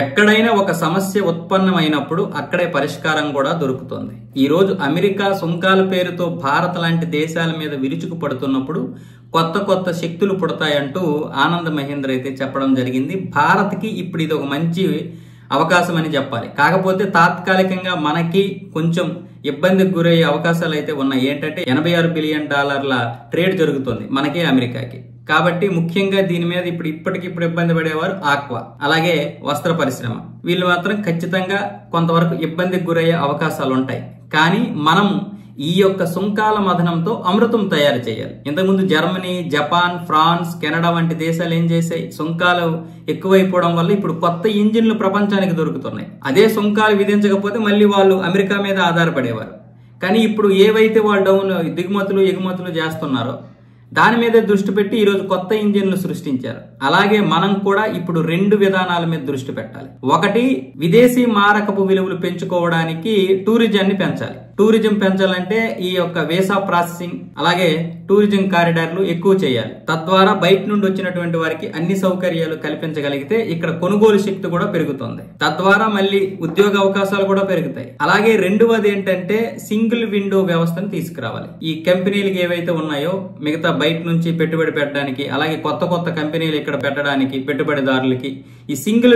ఎక్కడైనా ఒక సమస్య ఉత్పన్నమైనప్పుడు అక్కడే పరిష్కారం కూడా దొరుకుతుంది. ఈ రోజు అమెరికా సుంకాల పేరుతో భారత్ లాంటి దేశాల మీద విరుచుకు పడుతున్నప్పుడు కొత్త కొత్త శక్తులు పుడతాయంటూ ఆనంద్ మహీంద్ర అయితే చెప్పడం జరిగింది. భారత్కి ఇప్పుడు ఇది ఒక మంచి అవకాశం అని చెప్పాలి. కాకపోతే తాత్కాలికంగా మనకి కొంచెం ఇబ్బందికి గురయ్యే అవకాశాలు అయితే ఉన్నాయి. ఏంటంటే $86 బిలియన్ ట్రేడ్ జరుగుతుంది మనకి అమెరికాకి. కాబట్టి ముఖ్యంగా దీని మీద ఇప్పటికిప్పుడు ఇబ్బంది పడేవారు ఆక్వా, అలాగే వస్త్ర పరిశ్రమ. వీళ్ళు మాత్రం ఖచ్చితంగా కొంతవరకు ఇబ్బందికి గురయ్యే అవకాశాలు ఉంటాయి. కానీ మనం ఈ యొక్క సుంకాల మదనంతో అమృతం తయారు చేయాలి. ఇంతకుముందు జర్మనీ, జపాన్, ఫ్రాన్స్, కెనడా వంటి దేశాలు ఏం చేశాయి? సుంకాలు ఎక్కువైపోవడం వల్ల ఇప్పుడు కొత్త ఇంజిన్లు ప్రపంచానికి దొరుకుతున్నాయి. అదే సుంకాలు విధించకపోతే మళ్ళీ వాళ్ళు అమెరికా మీద ఆధారపడేవారు. కానీ ఇప్పుడు ఏవైతే వాళ్ళు దిగుమతులు ఎగుమతులు చేస్తున్నారో దాని మీద దృష్టి పెట్టి ఈరోజు కొత్త ఇంజిన్లు సృష్టించారు. అలాగే మనం కూడా ఇప్పుడు 2 విధానాల మీద దృష్టి పెట్టాలి. ఒకటి, విదేశీ మారకపు విలువలు పెంచుకోవడానికి టూరిజాన్ని పెంచాలి. టూరిజం పెంచాలంటే ఈ యొక్క వీసా ప్రాసెసింగ్ అలాగే టూరిజం కారిడార్లు ఎక్కువ చేయాలి. తద్వారా బయట నుండి వచ్చినటువంటి వారికి అన్ని సౌకర్యాలు కల్పించగలిగితే ఇక్కడ కొనుగోలు శక్తి కూడా పెరుగుతుంది. తద్వారా మళ్ళీ ఉద్యోగ అవకాశాలు కూడా పెరుగుతాయి. అలాగే రెండవది ఏంటంటే సింగిల్ విండో వ్యవస్థను తీసుకురావాలి. ఈ కంపెనీలకు ఏవైతే ఉన్నాయో మిగతా బయట నుంచి పెట్టుబడి పెట్టడానికి, అలాగే కొత్త కొత్త కంపెనీలు ఇక్కడ పెట్టడానికి పెట్టుబడిదారులకి ఈ సింగిల్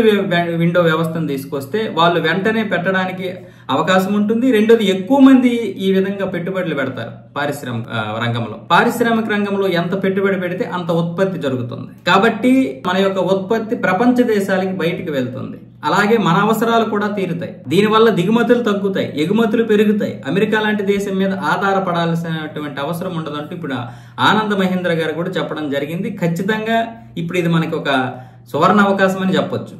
విండో వ్యవస్థను తీసుకొస్తే వాళ్ళు వెంటనే పెట్టడానికి అవకాశం ఉంటుంది. రెండోది, ఎక్కువ మంది ఈ విధంగా పెట్టుబడులు పెడతారు పారిశ్రామిక రంగంలో. పారిశ్రామిక రంగంలో ఎంత పెట్టుబడి పెడితే అంత ఉత్పత్తి జరుగుతుంది. కాబట్టి మన యొక్క ఉత్పత్తి ప్రపంచ దేశాలకి బయటికి వెళ్తుంది. అలాగే మన అవసరాలు కూడా తీరుతాయి. దీనివల్ల దిగుమతులు తగ్గుతాయి, ఎగుమతులు పెరుగుతాయి. అమెరికా లాంటి దేశం మీద ఆధారపడాల్సినటువంటి అవసరం ఉండదంటూ ఇప్పుడు ఆనంద్ మహీంద్ర గారు కూడా చెప్పడం జరిగింది. ఖచ్చితంగా ఇప్పుడు ఇది మనకి ఒక సువర్ణ అవకాశం అని చెప్పొచ్చు.